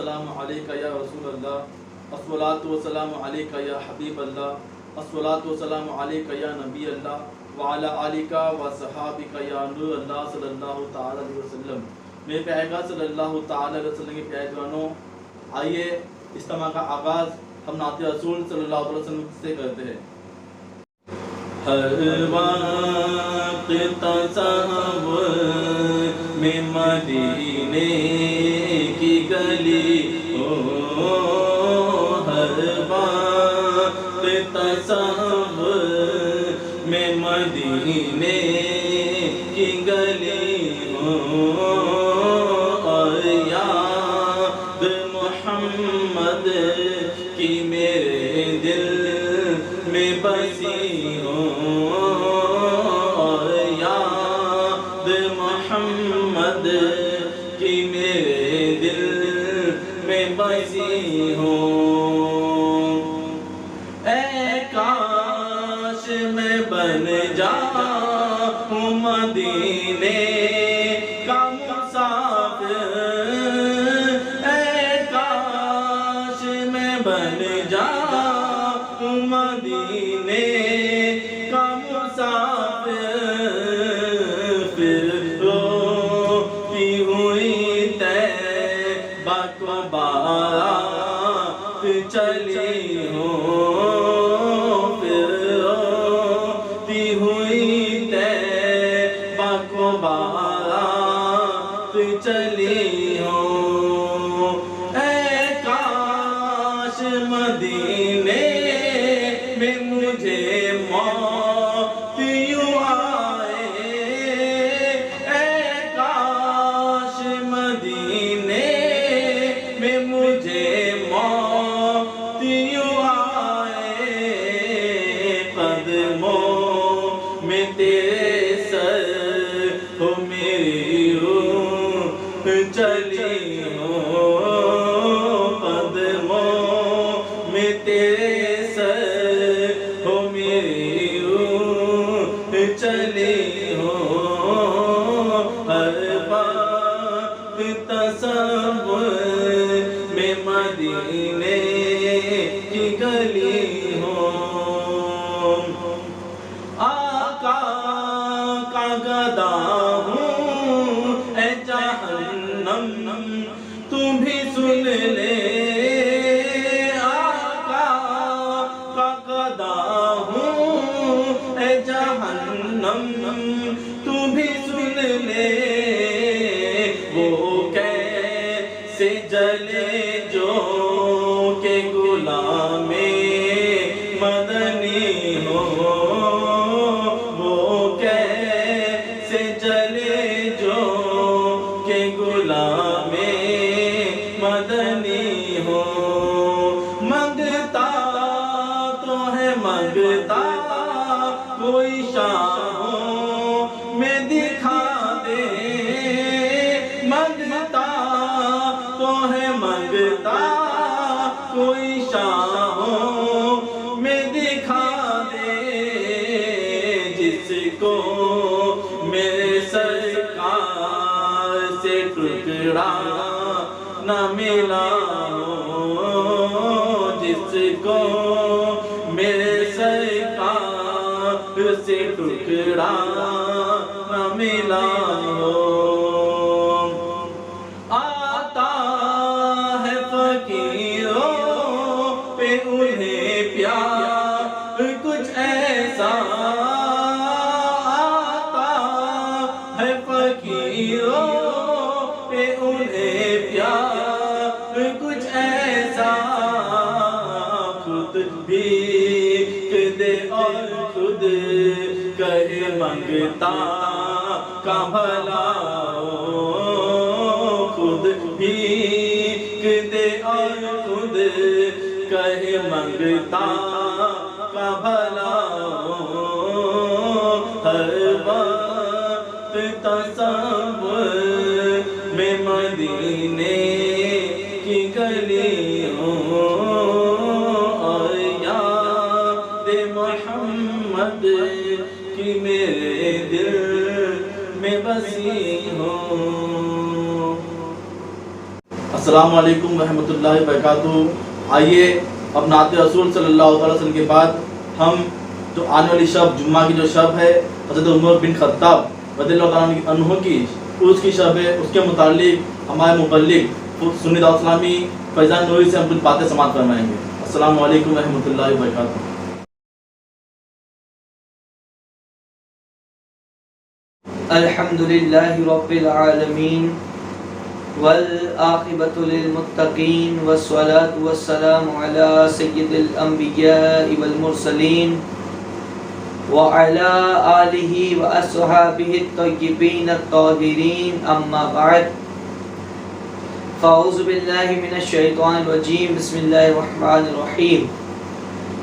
والسلام علیکہ یا رسول اللہ، الصلاۃ والسلام علیکہ یا حبیب اللہ، الصلاۃ والسلام علیکہ یا نبی اللہ، وعلی آلکہ و صحابکہ یا نور اللہ صلی اللہ تعالی علیہ وسلم۔ میرے پیغمبر صلی اللہ تعالی علیہ وسلم کے پیارے جوانوں، آئیے اجتماع کا آغاز ہم نعت رسول صلی اللہ علیہ وسلم سے کرتے ہیں۔ ہر وقت تصور میں مدینے کی گلی ہو، ہر وقت تصور میں مدینے کی گلی ہو، اور یاد محمد کی میرے دل میں بسی ہو، اور یاد محمد کی میرے دل میں بسی ہو۔ اے کاش میں بن جاؤں مدینے کا مسافر، اے کاش میں بن جاؤں مدینے کا مسافر، پھر روتی ہوئی طیبہ کو بارات چلی ہو، پھر روتی ہوئی طیبہ کو بارات چلی ہو۔ اے کاش مدینے میں مجھے موت یوں آئے، اے کاش مدینے میں مجھے موت یوں آئے، قدموں میں تیرے سر ہو میری روح چلی ہو، قدموں میں تیرے سر ہو میری روح چلی ہو، ہر وقت تصور میں مدینے کی گلی ہو۔ آقا کا گدا ہوں اے جہنم تو بھی سن لے، آقا کا گدا ہوں اے جہنم تو بھی سن لے، وہ کیسے جلے جو کہ غلام مدنی ہو، وہ کیسے جلے جو کہ غلام مدنی ہو۔ منگتا تو ہے منگتا کوئی شاموں میں دکھا دے، منگتا تو ہے منگتا کوئی شاموں میں دکھا دے، جس کو میرے سرکار سے ٹکڑا نہ ملا ہو، جس کو میرے سرکار سے ٹکڑا نہ ملا ہو۔ آتا ہے فقیروں پہ انہیں پیار کچھ ایسا، آتا ہے فقیروں پہ انہیں پیار کچھ ایسا، خود بھیک دے اور خود کہے منگتا کا بھلا ہو، خود بھیک دے اور خود کہے منگتا کا بھلا ہو، ہر وقت تصور میں مدینے کی گلی ہو، اور یاد محمد کی میرے دل میں بسی ہو۔ السلام علیکم ورحمۃ اللہ وبرکاتہ۔ آئیے اب نعت رسول صلی اللہ علیہ وسلم کے بعد ہم جو آنے والی شب جمعہ کی جو شب ہے حضرت عمر بن خطاب رضی اللہ تعالیٰ عنہ کی اس کی شب ہے، اس کے متعلق ہمارے مبلغ سنی دعوت اسلامی فیضان نوری سے ہم کچھ باتیں سماعت فرمائیں گے۔ السلام علیکم ورحمۃ اللہ وبرکاتہ۔ الحمدللہ رب العالمین والعاقبۃ للمتقین والصلاة والسلام علی سید الانبیاء والمرسلین وعلی آلہ واصحابہ الطیبین الطاہرین، اما بعد فاعوذ باللہ من الشیطان الرجیم، بسم اللہ الرحمن الرحیم۔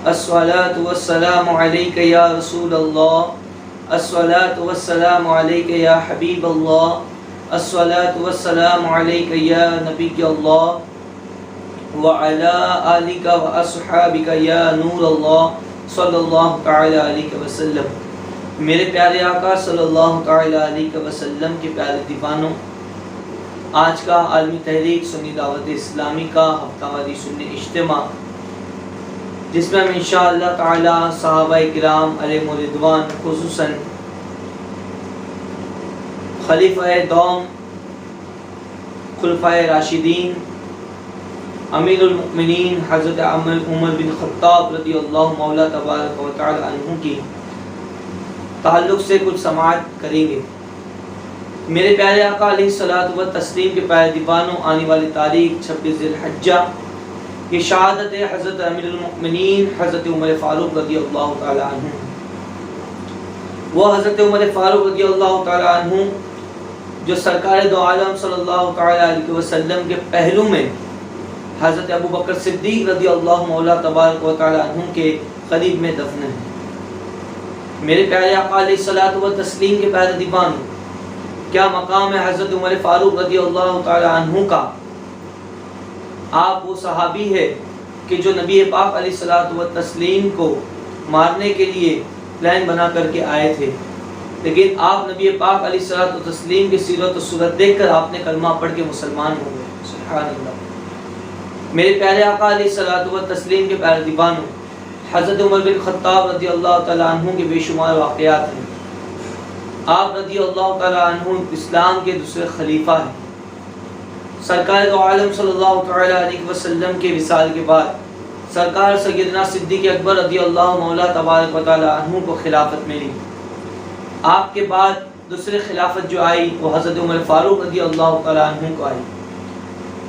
الصلاة والسلام علیک یا رسول اللہ، الصلاة والسلام علیک یا حبیب اللہ، الصلاة والسلام علیک یا نبی اللہ وعلی آلک واصحابک یا نور اللہ صلی اللہ تعالی علیہ وسلم۔ میرے پیارے آقا صلی اللہ تعالی علیہ وسلم کے پیارے دیوانوں، آج کا عالمی تحریک سنی دعوت اسلامی کا ہفتہ واری سنی اجتماع، جس میں ہم انشاءاللہ تعالی صحابہ کرام علیہم الرضوان، خصوصاً خلیفہ دوم، خلفائے راشدین، امیر المؤمنین حضرت عمر بن خطاب رضی اللہ مولا تبارک و تعالی عنہ کی تعلق سے کچھ سماعت کریں گے۔ میرے پیارے آقا علیہ الصلوۃ والتسلیم کے پیارے دیوانوں، آنے والی تاریخ 26 ذی الحجہ یہ شہادت حضرت امیر المؤمنین حضرت عمر فاروق رضی اللہ تعالی عنہ۔ وہ حضرت عمر فاروق رضی اللہ تعالی عنہ جو سرکار دو عالم صلی اللہ تعالی علیہ وسلم کے پہلو میں حضرت ابو بکر صدیق رضی اللہ مولا تبارک و تعالی عنہ کے قریب میں دفن ہیں۔ میرے پیارے آقا علیہ الصلوۃ والتسلیم کے پیارے دیوانوں، کیا مقام ہے حضرت عمر فاروق رضی اللہ تعالی عنہ کا؟ آپ وہ صحابی ہے کہ جو نبی پاک علیہ الصلوۃ والتسلیم کو مارنے کے لیے پلان بنا کر کے آئے تھے، لیکن آپ نبی پاک علیہ الصلوۃ والتسلیم کی سیرت و صورت دیکھ کر آپ نے کلمہ پڑھ کے مسلمان ہو گئے۔ سبحان اللہ۔ میرے پیارے آقا علیہ الصلوۃ والتسلیم کے پیارے دیوانوں، حضرت عمر بن خطاب رضی اللہ تعالی عنہ کے بے شمار واقعات ہیں۔ آپ رضی اللہ تعالی عنہ اسلام کے دوسرے خلیفہ ہیں۔ سرکار دو عالم صلی اللہ تعالی علیہ وسلم کے وصال کے بعد سرکار سیدنا صدیق اکبر رضی اللہ مولا تبارک و تعالی عنہ کو خلافت ملی۔ آپ کے بعد دوسری خلافت جو آئی وہ حضرت عمر فاروق رضی اللہ تعالی عنہ کو آئی۔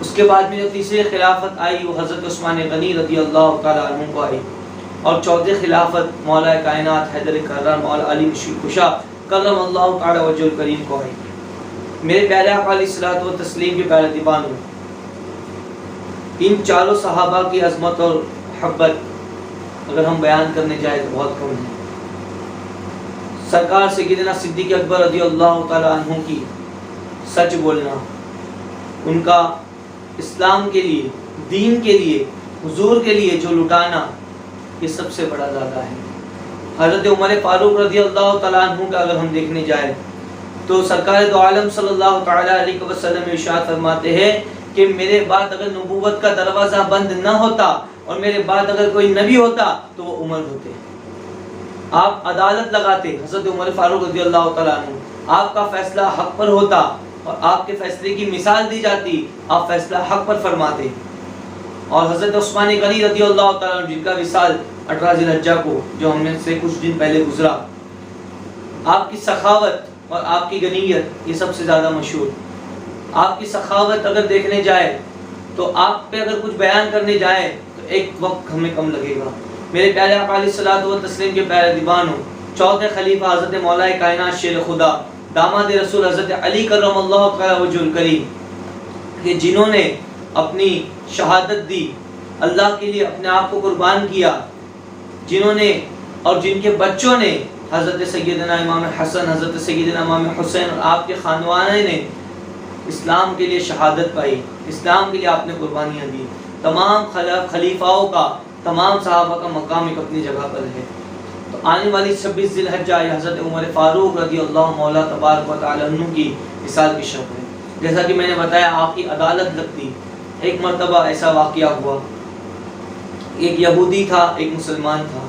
اس کے بعد میں جو تیسری خلافت آئی وہ حضرت عثمان غنی رضی اللہ تعالی عنہ کو آئی، اور چوتھی خلافت مولا کائنات حیدر کرار مولا علی کشا کرم اللہ تعالی وجہ الکریم کو آئی۔ میرے پیارے آقا علیہ الصلوۃ والتسلیم کے پیارے دیوانوں، ان چاروں صحابہ کی عظمت اور محبت اگر ہم بیان کرنے جائیں تو بہت کم ہے۔ سرکار سیدنا صدیق اکبر رضی اللہ تعالی عنہ کی سچ بولنا، ان کا اسلام کے لیے، دین کے لیے، حضور کے لیے جو لٹانا، یہ سب سے بڑا زیادہ ہے۔ حضرت عمر فاروق رضی اللہ تعالیٰ عنہ کا اگر ہم دیکھنے جائیں تو سرکار دو عالم صلی اللہ تعالیٰ علیہ وسلم ارشاد فرماتے ہیں کہ میرے بعد اگر نبوت کا دروازہ بند نہ ہوتا اور میرے بعد اگر کوئی نبی ہوتا تو وہ عمر ہوتے۔ آپ عدالت لگاتے، حضرت عمر فاروق رضی اللہ تعالیٰ عنہ، آپ کا فیصلہ حق پر ہوتا اور آپ کے فیصلے کی مثال دی جاتی، آپ فیصلہ حق پر فرماتے۔ اور حضرت عثمان غنی رضی اللہ تعالیٰ عنہ جن کا وصال 18 ذی الحجہ کو جو ہم سے کچھ دن پہلے گزرا، آپ کی سخاوت اور آپ کی غنیت یہ سب سے زیادہ مشہور۔ آپ کی سخاوت اگر دیکھنے جائے تو آپ پہ اگر کچھ بیان کرنے جائیں تو ایک وقت ہمیں کم لگے گا۔ میرے پیارے آقا علیہ الصلوۃ والتسلیم کے پیارے دیوانوں، چوتھے خلیفہ حضرت مولا کائنات شیر خدا داماد رسول حضرت علی کرم اللہ تعالی وجہ الکریم، کہ جنہوں نے اپنی شہادت دی، اللہ کے لیے اپنے آپ کو قربان کیا، جنہوں نے اور جن کے بچوں نے حضرت سیدنا امام حسن، حضرت سیدنا امام حسین اور آپ کے خاندان نے اسلام کے لیے شہادت پائی، اسلام کے لیے آپ نے قربانیاں دی۔ تمام خلیفاؤں کا، تمام صحابہ کا مقام ایک اپنی جگہ پر ہے۔ تو آنے والی 26 ذی الحجہ حضرت عمر فاروق رضی اللہ مولا تبارک و تعالی عنہ کی مثال کی شب ہے۔ جیسا کہ میں نے بتایا، آپ کی عدالت لگتی، ایک مرتبہ ایسا واقعہ ہوا، ایک یہودی تھا، ایک مسلمان تھا۔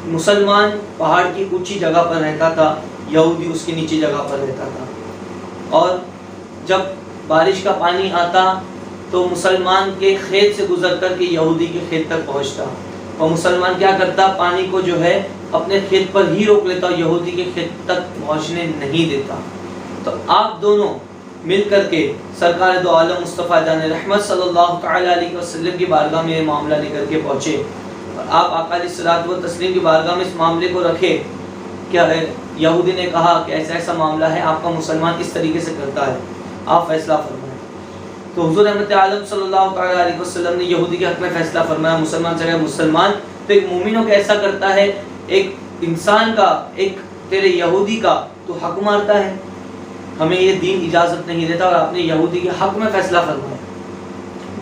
مسلمان پہاڑ کی اونچی جگہ پر رہتا تھا، یہودی اس کی نیچی جگہ پر رہتا تھا، اور جب بارش کا پانی آتا تو مسلمان کے کھیت سے گزر کر کے یہودی کے کھیت تک پہنچتا، اور مسلمان کیا کرتا، پانی کو جو ہے اپنے کھیت پر ہی روک لیتا اور یہودی کے کھیت تک پہنچنے نہیں دیتا۔ تو آپ دونوں مل کر کے سرکار دو عالم مصطفیٰ جان رحمت صلی اللہ تعالی علیہ وسلم کی بارگاہ میں یہ معاملہ لے کر کے پہنچے، اور آپ آقا علیہ الصلوۃ والتسلیم کی بارگاہ میں اس معاملے کو رکھے۔ کیا ہے؟ یہودی نے کہا کہ ایسا ایسا معاملہ ہے، آپ کا مسلمان اس طریقے سے کرتا ہے، آپ فیصلہ فرمائیں۔ تو حضور رحمت عالم صلی اللہ تعالی علیہ وسلم نے یہودی کے حق میں فیصلہ فرمایا۔ مسلمان سے کہا مسلمان تو ایک مومن ہو کے ایسا کرتا ہے، ایک انسان کا، ایک تیرے یہودی کا تو حق مارتا ہے، ہمیں یہ دین اجازت نہیں دیتا، اور آپ نے یہودی کے حق میں فیصلہ فرمایا۔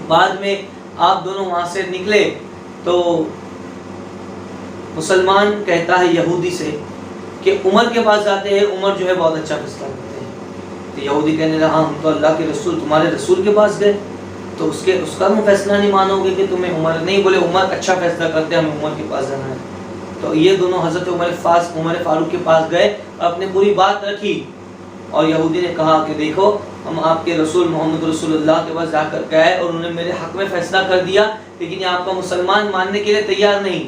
بعد میں آپ دونوں وہاں سے نکلے تو مسلمان کہتا ہے یہودی سے کہ عمر کے پاس جاتے ہیں، عمر جو ہے بہت اچھا فیصلہ کرتے ہیں۔ تو یہودی کہنے لگا ہم تو اللہ کے رسول، تمہارے رسول کے پاس گئے تو اس کا فیصلہ نہیں مانو گے کہ تمہیں عمر نہیں؟ بولے عمر اچھا فیصلہ کرتے ہیں، ہمیں عمر کے پاس جانا ہے۔ تو یہ دونوں حضرت عمر فاروق کے پاس گئے، اپنے پوری بات رکھی، اور یہودی نے کہا کہ دیکھو ہم آپ کے رسول محمد رسول اللہ کے پاس جا کر کے آئے اور انہوں نے میرے حق میں فیصلہ کر دیا، لیکن یہ آپ کا مسلمان ماننے کے لیے تیار نہیں۔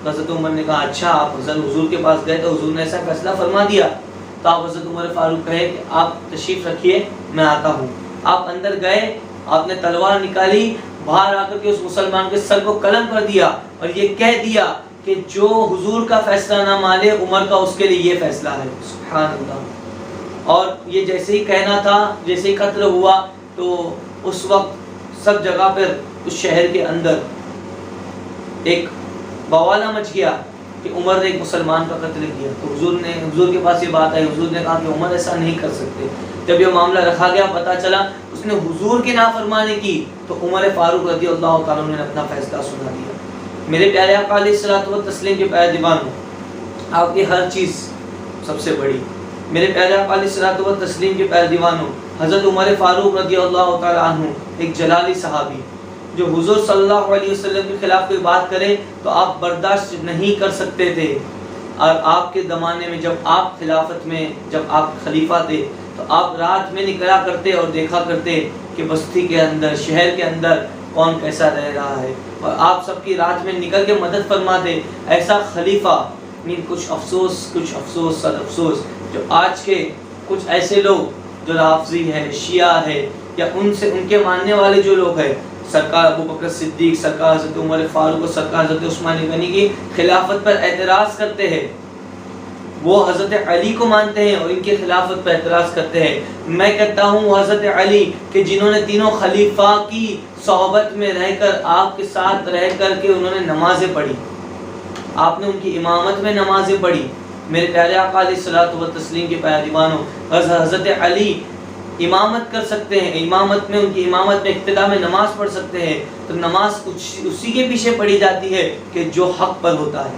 حضرت عمر نے کہا اچھا آپ حضور کے پاس گئے تو حضور نے ایسا فیصلہ فرما دیا، تو آپ حضرت عمر فاروق کہے کہ آپ تشریف رکھیے میں آتا ہوں۔ آپ اندر گئے، آپ نے تلوار نکالی، باہر آ کر کے اس مسلمان کے سر کو قلم کر دیا اور یہ کہہ دیا کہ جو حضور کا فیصلہ نہ مانے عمر کا اس کے لیے یہ فیصلہ ہے۔ سبحان اللہ۔ اور یہ جیسے ہی کہنا تھا، جیسے ہی قتل ہوا تو اس وقت سب جگہ پر اس شہر کے اندر ایک بوالا مچ گیا کہ عمر نے ایک مسلمان کا قتل کیا۔ تو حضور کے پاس یہ بات آئی، حضور نے کہا کہ عمر ایسا نہیں کر سکتے۔ جب یہ معاملہ رکھا گیا، پتہ چلا اس نے حضور کی نافرمانی کی، تو عمر فاروق رضی اللہ تعالیٰ عنہ نے اپنا فیصلہ سنا دیا۔ میرے پیارے آقا علیہ الصلوۃ والتسلیم کے پیارے دیوانوں، آپ کی ہر چیز سب سے بڑی، میرے پیارے آقا علیہ الصلوۃ والتسلیم کے پیارے دیوانوں، حضرت عمر فاروق رضی اللہ تعالیٰ عنہ ایک جلالی صحابی، جو حضور صلی اللہ علیہ وسلم کے خلاف کوئی بات کرے تو آپ برداشت نہیں کر سکتے تھے، اور آپ کے زمانے میں جب آپ خلافت میں، جب آپ خلیفہ تھے تو آپ رات میں نکلا کرتے اور دیکھا کرتے کہ بستی کے اندر، شہر کے اندر کون کیسا رہ رہا ہے، اور آپ سب کی رات میں نکل کے مدد فرماتے۔ ایسا خلیفہ، کچھ افسوس صد افسوس جو آج کے کچھ ایسے لوگ جو رافضی ہے، شیعہ ہے، یا ان کے ماننے والے جو لوگ ہیں، سرکار ابو بکر صدیق، سرکار حضرت عمر فاروق اور سرکار حضرت عثمان غنی کی خلافت پر اعتراض کرتے ہیں، وہ حضرت علی کو مانتے ہیں اور ان کی خلافت پر اعتراض کرتے ہیں۔ میں کہتا ہوں وہ حضرت علی کہ جنہوں نے تینوں خلیفہ کی صحبت میں رہ کر، آپ کے ساتھ رہ کر کے انہوں نے نمازیں پڑھی، آپ نے ان کی امامت میں نمازیں پڑھی۔ میرے پیارے آقا علیہ الصلوۃ والتسلیم کے پیارے دیوانوں، حضرت علی امامت کر سکتے ہیں، امامت میں، ان کی امامت میں اقتداء میں نماز پڑھ سکتے ہیں، تو نماز اسی کے پیچھے پڑھی جاتی ہے کہ جو حق پر ہوتا ہے۔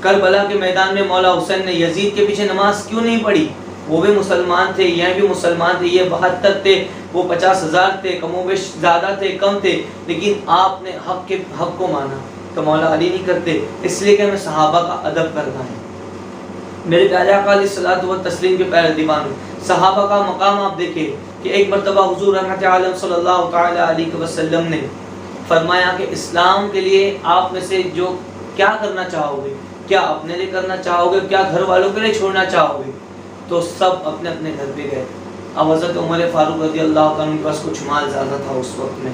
کربلا کے میدان میں مولا حسین نے یزید کے پیچھے نماز کیوں نہیں پڑھی؟ وہ بھی مسلمان تھے، یہ بھی مسلمان تھے، یہ 72 تھے، وہ 50,000 تھے، کم و بیش زیادہ تھے، کم تھے، لیکن آپ نے حق کو مانا، تو مولا علی نہیں کرتے، اس لیے کہ ہمیں صحابہ کا ادب کرنا ہے۔ میرے پیارے آقا علیہ الصلوۃ والتسلیم کے پیارے دیوانوں، صحابہ کا مقام آپ دیکھیں کہ ایک مرتبہ حضور رحمت عالم صلی اللہ تعالی علیہ وسلم نے فرمایا کہ اسلام کے لیے آپ میں سے جو کیا کرنا چاہو گے، کیا اپنے لیے کرنا چاہو گے، کیا گھر والوں کے لیے چھوڑنا چاہو گے، تو سب اپنے اپنے گھر پہ گئے۔ اب حضرت عمر فاروق رضی اللہ عنہ کے پاس کچھ مال زیادہ تھا اس وقت میں،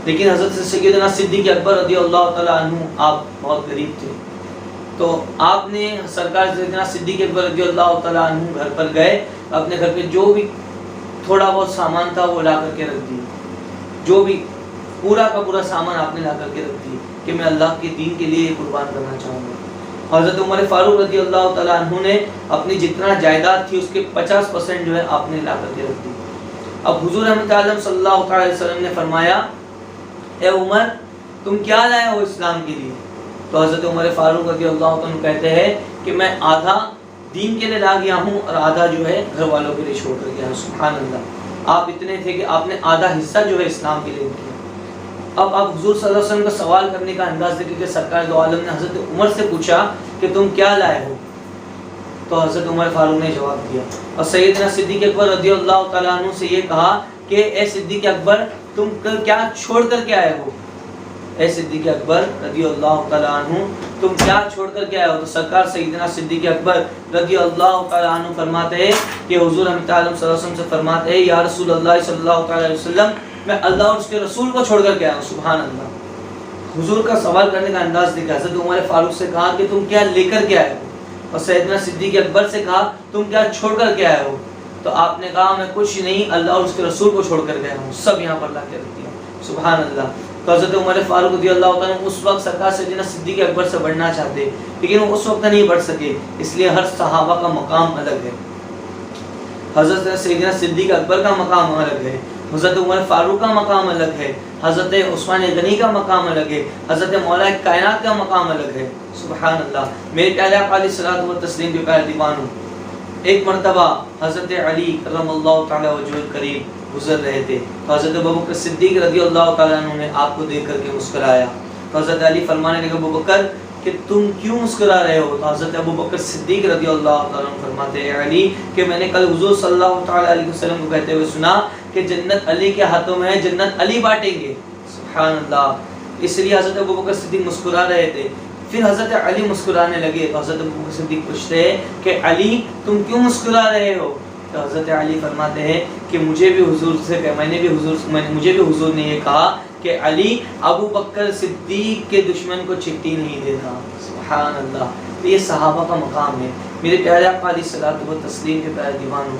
لیکن حضرت سیدنا صدیق اکبر رضی اللہ تعالیٰ عنہ آپ بہت غریب تھے، تو آپ نے سرکار سیدنا صدیق اکبر رضی اللہ تعالیٰ عنہ گھر پر گئے، اپنے گھر پہ جو بھی تھوڑا بہت سامان تھا وہ لا کر کے رکھ دی، جو بھی پورا کا پورا سامان آپ نے لا کر کے رکھ دی کہ میں اللہ کے دین کے لیے قربان کرنا چاہوں گا۔ حضرت عمر فاروق رضی اللہ تعالیٰ عنہ نے اپنی جتنا جائیداد تھی اس کے 50% جو ہے آپ نے لا کر کے رکھ دی۔ اب حضور رحمت عالم صلی اللہ علیہ وسلم نے فرمایا اے عمر تم کیا لائے ہو اسلام کے لیے؟ تو حضرت عمر فاروق رضی اللہ عنہ کہتے ہیں کہ میں آدھا دین کے لیے لا گیا ہوں اور آدھا جو ہے گھر والوں کے لیے چھوڑ کر گیا ہوں۔ سبحان اللہ۔ آپ اتنے تھے کہ آپ نے آدھا حصہ جو ہے اسلام کے لیے دیا۔ اب آپ حضور صلی اللہ علیہ وسلم کا سوال کرنے کا انداز دیکھیں کہ سرکار دو عالم نے حضرت عمر سے پوچھا کہ تم کیا لائے ہو، تو حضرت عمر فاروق نے جواب دیا، اور سیدنا صدیق اکبر رضی اللہ تعالیٰ عنہ سے یہ کہا کہ اے صدیق اکبر تم کیا چھوڑ کر کے آئے ہو، اے صدیق اکبر رضی اللہ تعالیٰ عنہ تم کیا چھوڑ کر کے آئے ہو؟ تو سرکار سیدنا صدیق اکبر رضی اللہ تعالیٰ عنہ فرماتے ہیں کہ حضور امین عالم صلی اللہ علیہ وسلم سے فرماتے ہیں یا رسول اللہ صلی اللہ تعالیٰ علیہ وسلم میں اللہ اور اس کے رسول کو چھوڑ کر کے آیا ہوں۔ سبحان اللہ، حضور کا سوال کرنے کا انداز دیکھا۔ حضرت عمر فاروق سے کہا کہ تم کیا لے کر کے آئے ہو، اور سیدنا صدیق اکبر سے کہا تم کیا چھوڑ کر کے آئے ہو؟ تو آپ نے کہا میں کچھ نہیں، اللہ اور اس کے رسول کو چھوڑ کر گیا ہوں، سب یہاں پر لا کے رکھ دیا۔ سبحان اللہ۔ تو حضرت عمر فاروق رضی اللہ تعالیٰ اس وقت سرکار سیدنا صدیق اکبر سے بڑھنا چاہتے، لیکن وہ اس وقت نہیں بڑھ سکے، اس لیے ہر صحابہ کا مقام الگ ہے۔ حضرت سیدنا صدیق اکبر کا مقام الگ ہے، حضرت عمر فاروق کا مقام الگ ہے، حضرت عثمان غنی کا مقام الگ ہے، حضرت مولا کائنات کا مقام الگ ہے۔ سبحان اللہ۔ میرے پیارے آقا علیہ الصلوۃ والتسلیم کے پیارے دیوانوں، ایک مرتبہ حضرت علی کرم اللہ تعالیٰ وجہ الکریم گزر رہے تھے، تو حضرت ابوبکر صدیق رضی اللہ تعالیٰ عنہ نے آپ کو دیکھ کر کے مسکرایا، تو حضرت علی فرمانے لگے ابوبکر کہ تم کیوں مسکرا رہے ہو؟ تو حضرت ابوبکر صدیق رضی اللہ تعالیٰ عنہ فرماتے ہیں علی کہ میں نے کل حضور صلی اللہ تعالیٰ علیہ وسلم کو کہتے ہوئے سنا کہ جنت علی کے ہاتھوں میں ہے، جنت علی بانٹیں گے۔ سبحان اللہ۔ اس لیے حضرت ابوبکر صدیق مسکرا رہے تھے۔ پھر حضرت علی مسکرانے لگے تو حضرت ابوبکر صدیق پوچھتے ہیں کہ علی تم کیوں مسکرا رہے ہو؟ تو حضرت علی فرماتے ہیں کہ مجھے بھی حضور نے یہ کہا کہ علی ابو بکر صدیق کے دشمن کو چٹھی نہیں دیتا۔ سبحان اللہ۔ تو یہ صحابہ کا مقام ہے۔ میرے پیارے آقا علیہ الصلوۃ والتسلیم کے پیارے دیوانوں،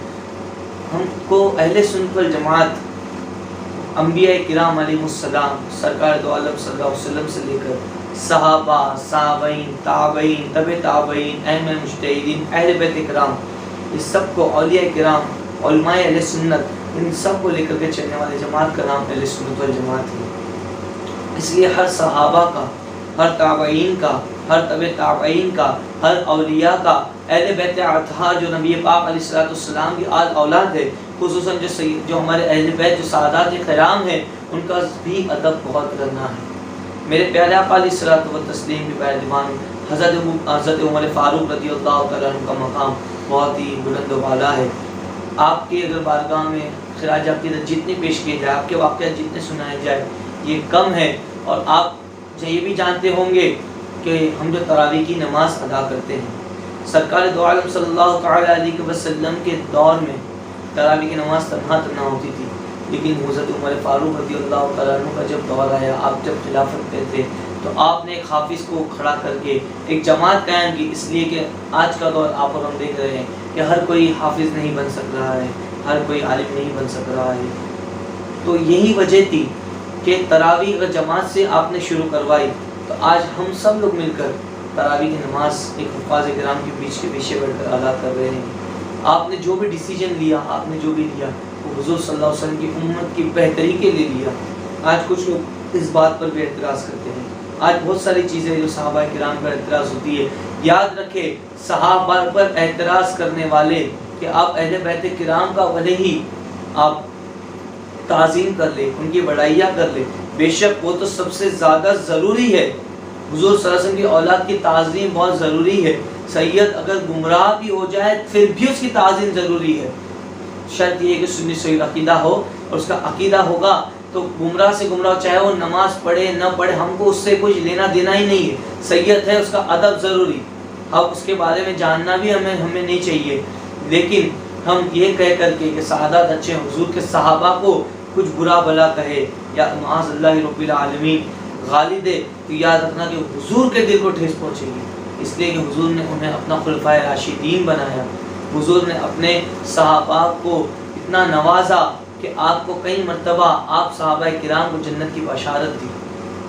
ہم کو اہل سنت والجماعت انبیاء کرام علیہ السلام، سرکار دو عالم صلی اللہ علیہ وسلم سے لے کر صحابہ، صحابین، تابعین، تبع تابعین، ائمہ مجتہدین، اہل بیت کرام، اس سب کو اولیاء کرام، علماء اہل سنت، ان سب کو لے کر کے چلنے والے جماعت کا نام اہل سنت والجماعت ہے۔ اس لیے ہر صحابہ کا، ہر تابعین کا، ہر تبع تابعین کا، ہر اولیاء کا، اہل بیت اطہار جو نبی پاک علیہ الصلوۃ والسلام کی آل اولاد ہے، خصوصاً جو ہمارے اہل بیت جو سعادات کرام ہیں، ان کا بھی ادب بہت کرنا ہے۔ میرے پیارے آقا علیہ الصلوۃ والتسلیم کے پیارے دیوان، حضرت عمر فاروق رضی اللہ تعالیٰ عنہ کا مقام بہت ہی بلند و بالا ہے۔ آپ کی اگر بارگاہ میں خراج عقیدت جتنے پیش کیے جائے، آپ کے واقعات جتنے سنائے جائے، یہ کم ہے۔ اور آپ یہ بھی جانتے ہوں گے کہ ہم جو تراویح کی نماز ادا کرتے ہیں، سرکار دو عالم صلی اللہ تعالیٰ علیہ وسلم کے دور میں تراویح کی نماز تنہا ہوتی تھی، لیکن حضرت عمر فاروق رضی اللہ تعالیٰ عنہ کا جب دور آیا، آپ جب خلافت پہ تھے، تو آپ نے ایک حافظ کو کھڑا کر کے ایک جماعت قائم کی، اس لیے کہ آج کا دور آپ اور ہم دیکھ رہے ہیں کہ ہر کوئی حافظ نہیں بن سک رہا ہے، ہر کوئی عالم نہیں بن سک رہا ہے۔ تو یہی وجہ تھی کہ تراویح اگر جماعت سے آپ نے شروع کروائی، تو آج ہم سب لوگ مل کر تراویح کی نماز ایک حفاظ کرام کے بیچ کے پیچھے بیٹھ کر ادا کر رہے ہیں۔ آپ نے جو بھی ڈیسیجن لیا، آپ نے جو بھی لیا، وہ حضور صلی اللہ علیہ وسلم کی امت کی بہتری کے لیے لیا۔ آج کچھ لوگ اس بات پر بھی اعتراض کرتے ہیں، آج بہت ساری چیزیں جو صحابہ کرام پر اعتراض ہوتی ہے، یاد رکھے صحابہ پر اعتراض کرنے والے کہ آپ اہل بیت کرام کا بھلے ہی آپ تعظیم کر لیں، ان کی بڑائیاں کر لیں، بے شک وہ تو سب سے زیادہ ضروری ہے۔ حضور صلی اللہ علیہ وسلم کی اولاد کی تعظیم بہت ضروری ہے۔ سید اگر گمراہ بھی ہو جائے پھر بھی اس کی تعظیم ضروری ہے۔ شرط یہ ہے کہ سنی صحیح عقیدہ ہو، اور اس کا عقیدہ ہوگا تو گمراہ سے گمراہ چاہے وہ نماز پڑھے نہ پڑھے، ہم کو اس سے کچھ لینا دینا ہی نہیں ہے۔ سید ہے، اس کا ادب ضروری، اب اس کے بارے میں جاننا بھی ہمیں نہیں چاہیے، لیکن ہم یہ کہہ کر کے کہ سعادت اچھے حضور کے صحابہ کو کچھ برا بلا کہے یا معاذ اللہ رب العالمین غالی دے، تو یاد رکھنا کہ حضور کے دل کو ٹھیس پہنچے گی، اس لیے کہ حضور نے انہیں اپنا خلفائے راشدین بنایا، حضور نے اپنے صحابہ کو اتنا نوازا کہ آپ کو کئی مرتبہ آپ صحابہ کرام کو جنت کی بشارت دی۔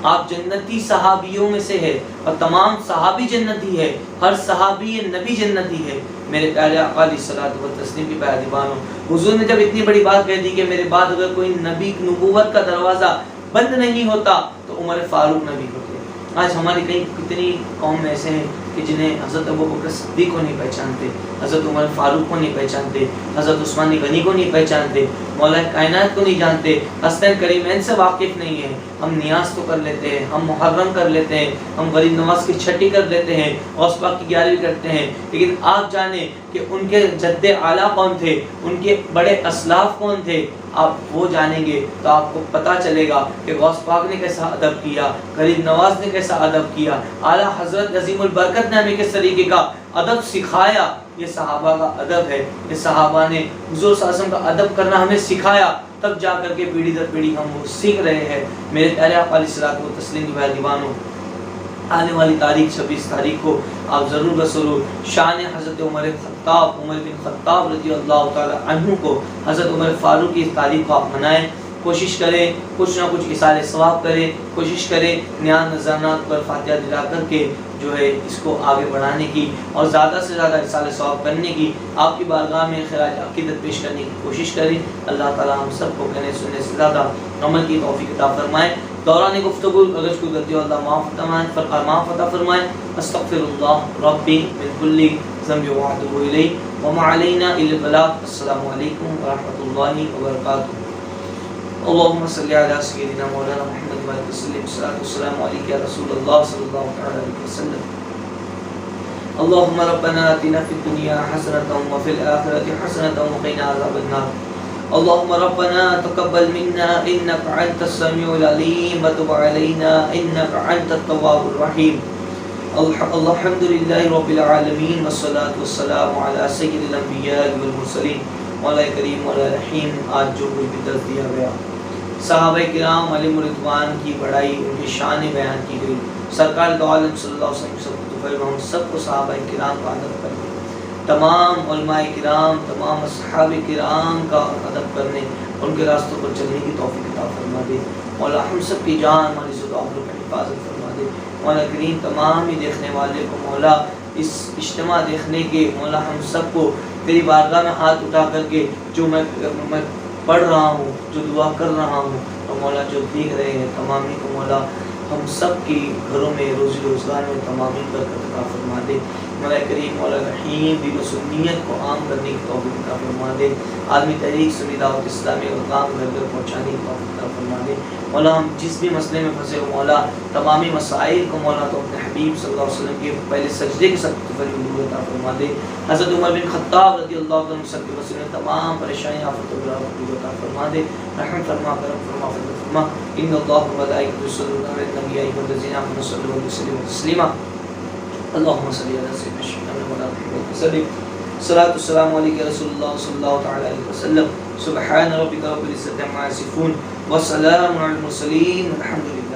آپ جنتی صحابیوں میں سے ہے، اور تمام صحابی جنتی ہے، ہر صحابی نبی جنتی ہے۔ میرے پیارے آقا علیہ الصلوۃ والتسلیم کی پیارے دیوانوں، حضور نے جب اتنی بڑی بات کہہ دی کہ میرے بعد اگر کوئی نبی نبوت کا دروازہ بند نہیں ہوتا تو عمر فاروق نبی ہوتے۔ آج ہماری کتنی قوم میں ایسے ہیں کہ جنہیں حضرت ابوبکر صدیق کو نہیں پہچانتے، حضرت عمر فاروق کو نہیں پہچانتے، حضرت عثمان غنی کو نہیں پہچانتے، مولا کائنات کو نہیں جانتے، حسنین کریمین سے واقف نہیں ہیں. ہم نیاز تو کر لیتے ہیں، ہم محرم کر لیتے ہیں، ہم غریب نواز کی چھٹی کر لیتے ہیں، غوث پاک کی 11ویں کرتے ہیں، لیکن آپ جانیں کہ ان کے جد اعلیٰ کون تھے، ان کے بڑے اسلاف کون تھے. آپ وہ جانیں گے تو آپ کو پتہ چلے گا کہ غوث پاک نے کیسا ادب کیا، غریب نواز نے کیسا ادب کیا، اعلیٰ حضرت عظیم البرکت نے ہمیں کس طریقے کا ادب سکھایا. یہ صحابہ کا ادب ہے، یہ صحابہ نے حضور صلی اللہ علیہ وسلم کا ادب کرنا ہمیں سکھایا، تب جا کر کے پیڑھی در پیڑھی ہم وہ سیکھ رہے ہیں. میرے پیارے آقا علیہ الصلوۃ والتسلیم کی دیوانوں، آنے والی تاریخ 26 تاریخ کو آپ ضرور بضرور شان حضرت عمر بن خطاب رضی اللہ تعالی عنہ کو، حضرت عمر فاروق کی تاریخ کو آپ منائیں. کوشش کریں کچھ نہ کچھ اثار ثواب کریں، کوشش کریں نیاز نذرانات پر فاتحہ دلا کر کے جو ہے اس کو آگے بڑھانے کی اور زیادہ سے زیادہ اثار ثواب کرنے کی، آپ کی بارگاہ میں خراج عقیدت پیش کرنے کی کوشش کریں. اللہ تعالی ہم سب کو کہنے سننے سے زیادہ عمل کی توفیق عطا فرمائے. دوران گفتگو اگر کوئی غلطی ہو اللہ معاف عطا فرمائے. استغفر اللہ ربی من کل ذنب واتوب الیہ وما علینا الا البلاغ. السلام علیکم ورحمۃ اللہ وبرکاتہ. اللهم صل على سيدنا مولانا محمد وعلى وسلم. الصلاة والسلام عليك يا رسول الله صلى الله عليه وسلم. اللهم ربنا آتنا في الدنيا حسنة وفي الآخرة حسنة وقنا عذاب النار. اللهم ربنا تقبل منا إنك أنت السميع العليم وتب علينا إنك أنت التواب الرحيم. الحمد لله رب العالمين والصلاة والسلام على سيد الأنبياء والمرسلين. مولا کریم مولا رحیم، آج جو کچھ بھی درس دیا گیا، صحابہ کرام علیہ رضوان کی بڑائی، ان کی شان بیان کی گئی. سرکار دو عالم صلی اللہ علیہ وسلم ہم سب کو صحابہ کرام کا ادب کرنے، تمام علماء کرام، تمام اصحاب کرام کا ادب کرنے، ان کے راستوں پر چلنے کی توفیق عطا فرما دے. مولا ہم سب کی جان ہماری زد و عقل کی حفاظت فرما دے. مولا کریم تمام ہی دیکھنے والے کو مولا اس اجتماع دیکھنے کے مولا ہم سب کو تیری بارگاہ میں ہاتھ اٹھا کر کے جو میں پڑھ رہا ہوں، جو دعا کر رہا ہوں، اور مولا جو دیکھ رہے ہیں تمام ہی کو مولا ہم سب کی گھروں میں روزی روزگار میں تمام ہی برکت عطا فرما دے. مولا کریم مولا رحیم دین و سنیت کو عام کرنے کی توفیق عطا فرما دے. عالمی تحریک سنی دعوت اسلامی کا کام گھر گھر پہنچانے کی توفیق عطا فرما دے. مولا ہم جس بھی مسئلے میں پھنسے ہو مولا تمامی مسائل کو مولا تو اپنے حبیب صلی اللہ علیہ وسلم کے پہلے سجدے کے ساتھ عطا فرما دے. حضرت عمر بن خطاب رضی اللہ عنہ سب کے وسیلے میں تمام پریشانیاں آفت و بلاؤں عطا فرما دے. رحم فرما کرم فرما فضل فرما. ان اللہ و ملائکۃہ یصلون علی النبی یا ایھا الذین آمنوا صلوا علیہ وسلم تسلیما. اللهم صل على سيدنا محمد وعلى آله وسلم. الصلاة والسلام عليك يا رسول الله صلى الله تعالى عليه وسلم. سبحان ربك رب العزة عما يصفون وسلام على المرسلين والحمد لله.